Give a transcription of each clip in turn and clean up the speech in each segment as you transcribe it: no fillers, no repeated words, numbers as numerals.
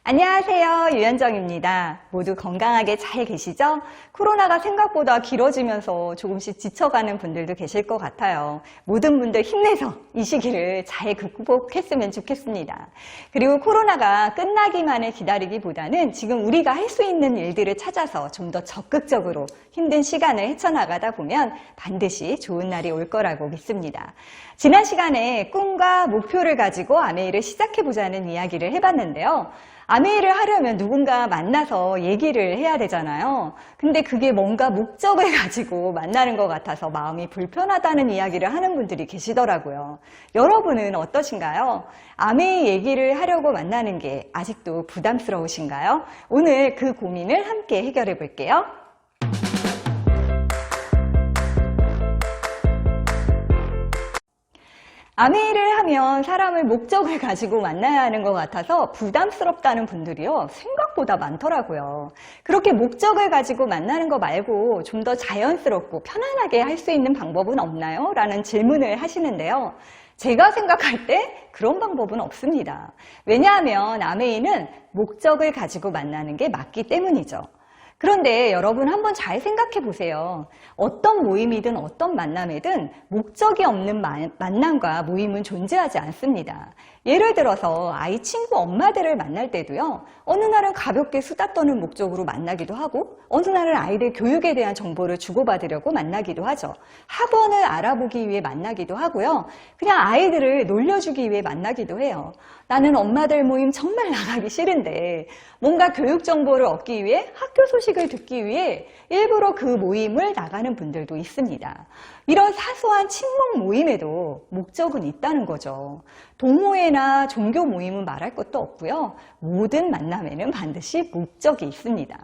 안녕하세요. 유현정입니다. 모두 건강하게 잘 계시죠? 코로나가 생각보다 길어지면서 조금씩 지쳐가는 분들도 계실 것 같아요. 모든 분들 힘내서 이 시기를 잘 극복했으면 좋겠습니다. 그리고 코로나가 끝나기만을 기다리기보다는 지금 우리가 할 수 있는 일들을 찾아서 좀 더 적극적으로 힘든 시간을 헤쳐나가다 보면 반드시 좋은 날이 올 거라고 믿습니다. 지난 시간에 꿈과 목표를 가지고 아메이를 시작해보자는 이야기를 해봤는데요. 아메이를 하려면 누군가 만나서 얘기를 해야 되잖아요. 근데 그게 뭔가 목적을 가지고 만나는 것 같아서 마음이 불편하다는 이야기를 하는 분들이 계시더라고요. 여러분은 어떠신가요? 아메이 얘기를 하려고 만나는 게 아직도 부담스러우신가요? 오늘 그 고민을 함께 해결해 볼게요. 아메이를 하면 사람을 목적을 가지고 만나야 하는 것 같아서 부담스럽다는 분들이요, 생각보다 많더라고요. 그렇게 목적을 가지고 만나는 거 말고 좀 더 자연스럽고 편안하게 할 수 있는 방법은 없나요? 라는 질문을 하시는데요. 제가 생각할 때 그런 방법은 없습니다. 왜냐하면 아메이는 목적을 가지고 만나는 게 맞기 때문이죠. 그런데 여러분 한번 잘 생각해 보세요. 어떤 모임이든 어떤 만남이든 목적이 없는 만남과 모임은 존재하지 않습니다. 예를 들어서 아이 친구 엄마들을 만날 때도요. 어느 날은 가볍게 수다 떠는 목적으로 만나기도 하고 어느 날은 아이들 교육에 대한 정보를 주고받으려고 만나기도 하죠. 학원을 알아보기 위해 만나기도 하고요. 그냥 아이들을 놀려주기 위해 만나기도 해요. 나는 엄마들 모임 정말 나가기 싫은데 뭔가 교육 정보를 얻기 위해 학교 소식을 듣기 위해 일부러 그 모임을 나가는 분들도 있습니다. 이런 사소한 친목 모임에도 목적은 있다는 거죠. 동호회나 종교 모임은 말할 것도 없고요. 모든 만남에는 반드시 목적이 있습니다.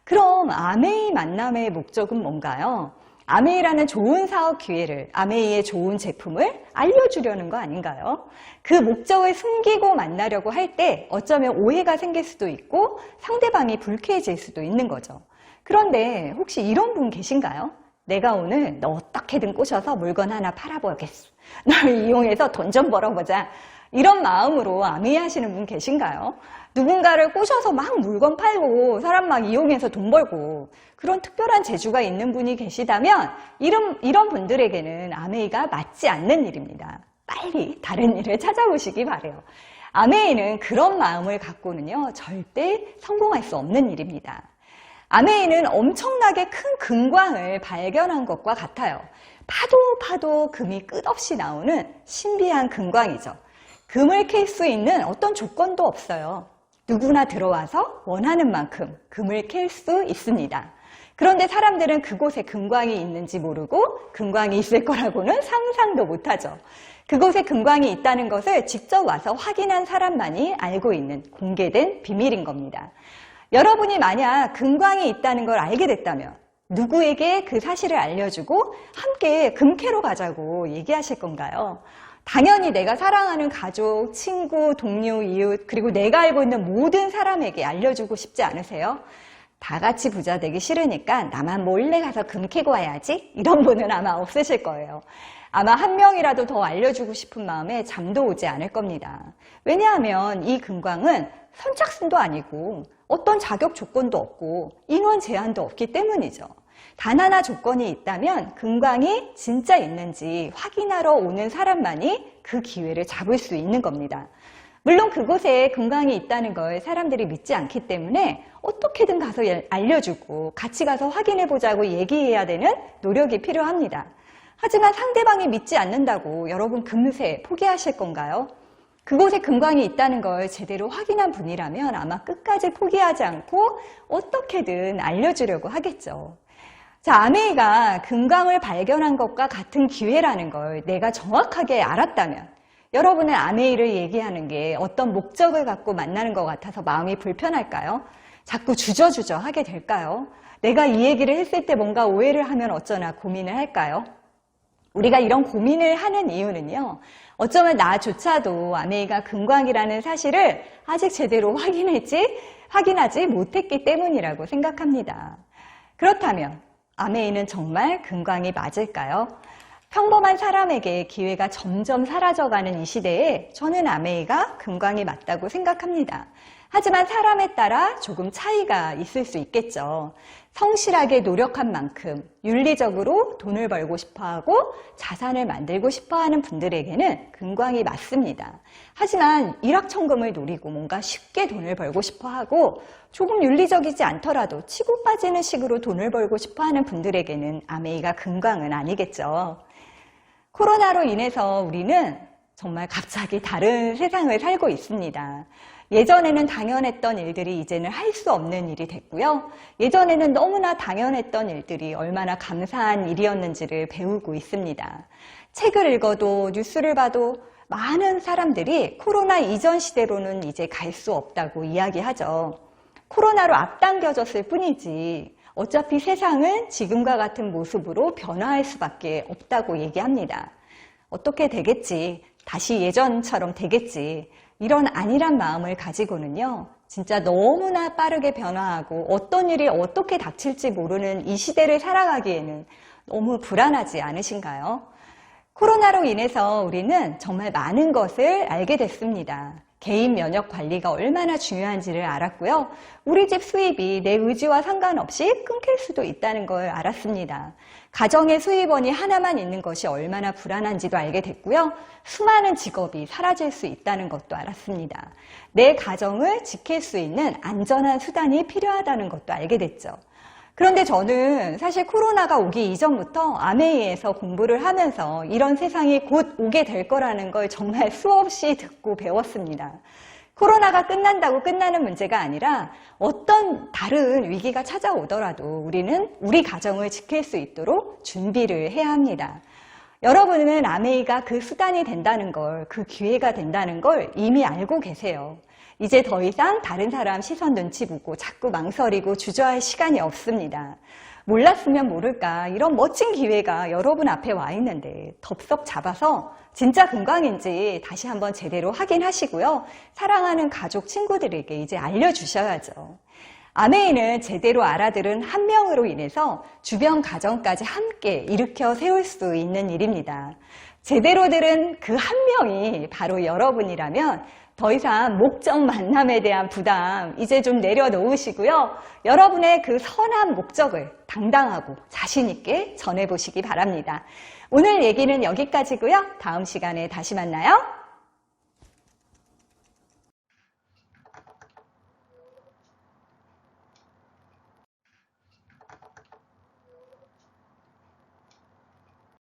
그럼 아메이 만남의 목적은 뭔가요? 아메이라는 좋은 사업 기회를, 아메이의 좋은 제품을 알려주려는 거 아닌가요? 그 목적을 숨기고 만나려고 할 때 어쩌면 오해가 생길 수도 있고 상대방이 불쾌해질 수도 있는 거죠. 그런데 혹시 이런 분 계신가요? 내가 오늘 너 어떻게든 꼬셔서 물건 하나 팔아보겠어. 널 이용해서 돈 좀 벌어보자. 이런 마음으로 아메이 하시는 분 계신가요? 누군가를 꼬셔서 막 물건 팔고 사람 막 이용해서 돈 벌고 그런 특별한 재주가 있는 분이 계시다면 이런 분들에게는 아메이가 맞지 않는 일입니다. 빨리 다른 일을 찾아보시기 바래요. 아메이는 그런 마음을 갖고는요, 절대 성공할 수 없는 일입니다. 아메이는 엄청나게 큰 금광을 발견한 것과 같아요. 파도 금이 끝없이 나오는 신비한 금광이죠. 금을 캘 수 있는 어떤 조건도 없어요. 누구나 들어와서 원하는 만큼 금을 캘 수 있습니다. 그런데 사람들은 그곳에 금광이 있는지 모르고 금광이 있을 거라고는 상상도 못하죠. 그곳에 금광이 있다는 것을 직접 와서 확인한 사람만이 알고 있는 공개된 비밀인 겁니다. 여러분이 만약 금광이 있다는 걸 알게 됐다면 누구에게 그 사실을 알려주고 함께 금 캐러 가자고 얘기하실 건가요? 당연히 내가 사랑하는 가족, 친구, 동료, 이웃, 그리고 내가 알고 있는 모든 사람에게 알려주고 싶지 않으세요? 다 같이 부자 되기 싫으니까 나만 몰래 가서 금 캐고 와야지? 이런 분은 아마 없으실 거예요. 아마 한 명이라도 더 알려주고 싶은 마음에 잠도 오지 않을 겁니다. 왜냐하면 이 금광은 선착순도 아니고 어떤 자격 조건도 없고 인원 제한도 없기 때문이죠. 단 하나 조건이 있다면 금광이 진짜 있는지 확인하러 오는 사람만이 그 기회를 잡을 수 있는 겁니다. 물론 그곳에 금광이 있다는 걸 사람들이 믿지 않기 때문에 어떻게든 가서 알려주고 같이 가서 확인해보자고 얘기해야 되는 노력이 필요합니다. 하지만 상대방이 믿지 않는다고 여러분 금세 포기하실 건가요? 그곳에 금광이 있다는 걸 제대로 확인한 분이라면 아마 끝까지 포기하지 않고 어떻게든 알려주려고 하겠죠. 자, 아메이가 금광을 발견한 것과 같은 기회라는 걸 내가 정확하게 알았다면 여러분은 아메이를 얘기하는 게 어떤 목적을 갖고 만나는 것 같아서 마음이 불편할까요? 자꾸 주저주저 하게 될까요? 내가 이 얘기를 했을 때 뭔가 오해를 하면 어쩌나 고민을 할까요? 우리가 이런 고민을 하는 이유는요, 어쩌면 나조차도 아메이가 금광이라는 사실을 아직 제대로 확인하지 못했기 때문이라고 생각합니다. 그렇다면 아메이는 정말 금광이 맞을까요? 평범한 사람에게 기회가 점점 사라져가는 이 시대에 저는 아메이가 금광이 맞다고 생각합니다. 하지만 사람에 따라 조금 차이가 있을 수 있겠죠. 성실하게 노력한 만큼 윤리적으로 돈을 벌고 싶어하고 자산을 만들고 싶어하는 분들에게는 금광이 맞습니다. 하지만 일확천금을 노리고 뭔가 쉽게 돈을 벌고 싶어하고 조금 윤리적이지 않더라도 치고 빠지는 식으로 돈을 벌고 싶어하는 분들에게는 아메이가 금광은 아니겠죠. 코로나로 인해서 우리는 정말 갑자기 다른 세상을 살고 있습니다. 예전에는 당연했던 일들이 이제는 할 수 없는 일이 됐고요. 예전에는 너무나 당연했던 일들이 얼마나 감사한 일이었는지를 배우고 있습니다. 책을 읽어도 뉴스를 봐도 많은 사람들이 코로나 이전 시대로는 이제 갈 수 없다고 이야기하죠. 코로나로 앞당겨졌을 뿐이지 어차피 세상은 지금과 같은 모습으로 변화할 수밖에 없다고 얘기합니다. 어떻게 되겠지? 다시 예전처럼 되겠지? 이런 안일한 마음을 가지고는요, 진짜 너무나 빠르게 변화하고 어떤 일이 어떻게 닥칠지 모르는 이 시대를 살아가기에는 너무 불안하지 않으신가요? 코로나로 인해서 우리는 정말 많은 것을 알게 됐습니다. 개인 면역 관리가 얼마나 중요한지를 알았고요. 우리 집 수입이 내 의지와 상관없이 끊길 수도 있다는 걸 알았습니다. 가정에 수입원이 하나만 있는 것이 얼마나 불안한지도 알게 됐고요. 수많은 직업이 사라질 수 있다는 것도 알았습니다. 내 가정을 지킬 수 있는 안전한 수단이 필요하다는 것도 알게 됐죠. 그런데 저는 사실 코로나가 오기 이전부터 아메이에서 공부를 하면서 이런 세상이 곧 오게 될 거라는 걸 정말 수없이 듣고 배웠습니다. 코로나가 끝난다고 끝나는 문제가 아니라 어떤 다른 위기가 찾아오더라도 우리는 우리 가정을 지킬 수 있도록 준비를 해야 합니다. 여러분은 아메이가 그 수단이 된다는 걸, 그 기회가 된다는 걸 이미 알고 계세요. 이제 더 이상 다른 사람 시선 눈치 보고 자꾸 망설이고 주저할 시간이 없습니다. 몰랐으면 모를까 이런 멋진 기회가 여러분 앞에 와 있는데 덥석 잡아서 진짜 금광인지 다시 한번 제대로 확인하시고요. 사랑하는 가족, 친구들에게 이제 알려주셔야죠. 아메이는 제대로 알아들은 한 명으로 인해서 주변 가정까지 함께 일으켜 세울 수 있는 일입니다. 제대로 들은 그 한 명이 바로 여러분이라면 더 이상 목적 만남에 대한 부담 이제 좀 내려놓으시고요. 여러분의 그 선한 목적을 당당하고 자신 있게 전해보시기 바랍니다. 오늘 얘기는 여기까지고요. 다음 시간에 다시 만나요.